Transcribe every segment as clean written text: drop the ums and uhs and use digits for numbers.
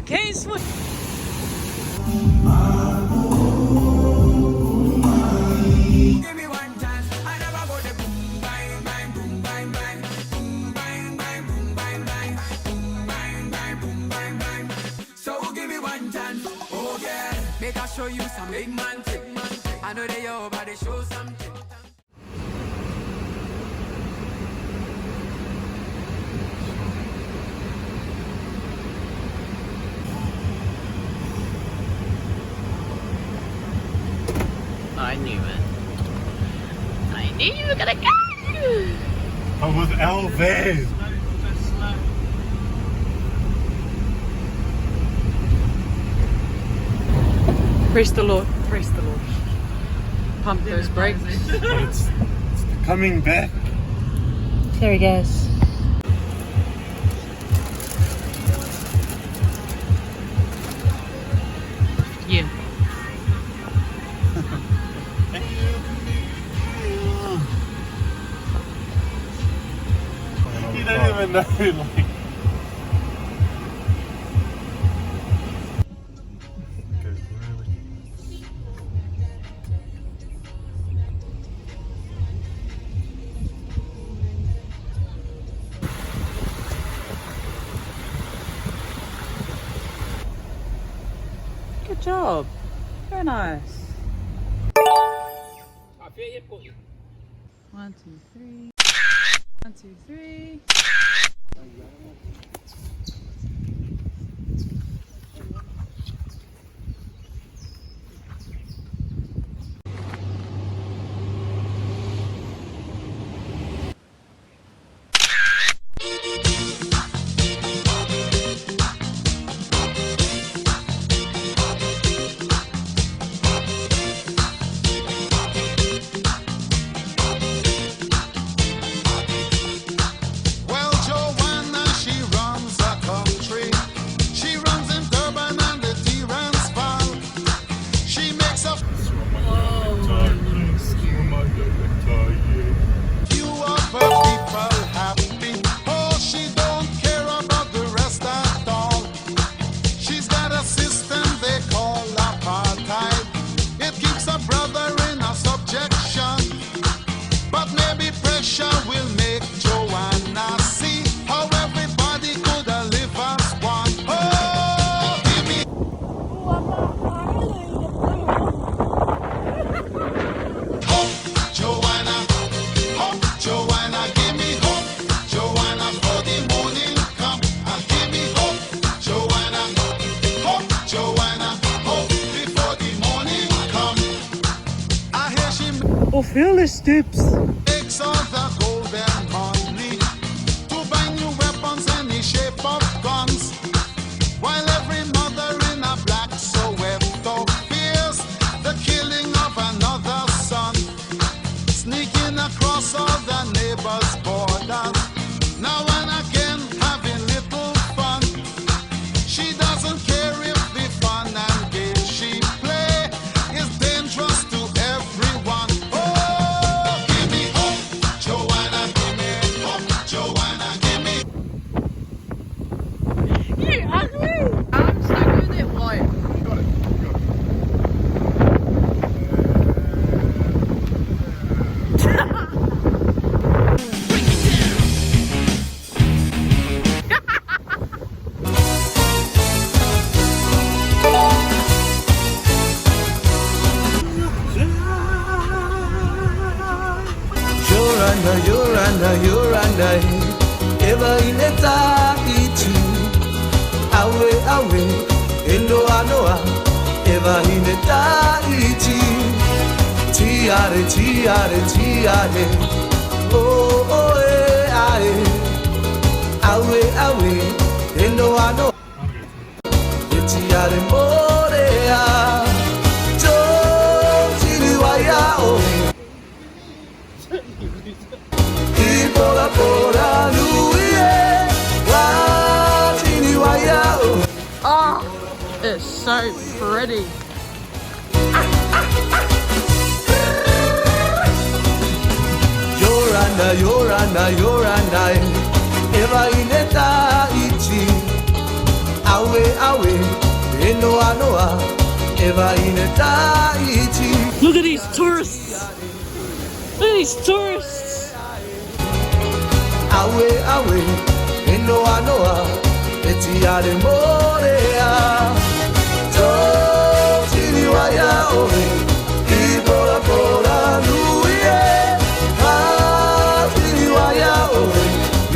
can't swim. Give me one chance, I never go the boom, bang, bang, boom, bang, bang, boom, bang, bang, boom, bang, bang, boom, bang, bang, boom, bang, bang. So give me one chance, oh yeah. Make I show you some big man thing. I know they your body show something. I knew it. I knew you were gonna go. I was Elvis. Praise the Lord. Praise the Lord. Pump those brakes. It's coming back. There he goes. Yeah. You don't even know, like. Good job. Very nice. 1, 2, 3. 1, 2, 3. Oh, feel the steps. Takes all the golden money to buy new weapons, any shape of guns. While every mother in a black Soweto fears the killing of another son, sneaking across all the neighbors' borders. Now and again, having little fun. She doesn't care if the fun and games she play is dangerous to everyone. You ugly! I'm so good at white. Got it. Yoranda, ever in a taiti, awe, endo anoa, ever in a taiti, tiare, oh, awe, endo anoa, tiare morea, jo, tiriwaya, oh. Oh, it's so pretty. Yoranda, ever in a taiti, awe, Look at these tourists! Look at these tourists! Awe awe, enoa noa, etiare morea. Totiri waya oe, ibora bora luie. Totiri waya oe,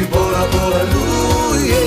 ibora bora luie.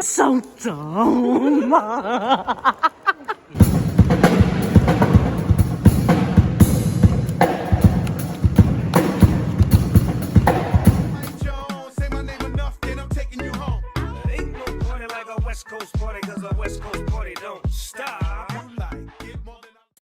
So dumb. like a West Coast party, cause a West Coast party don't stop.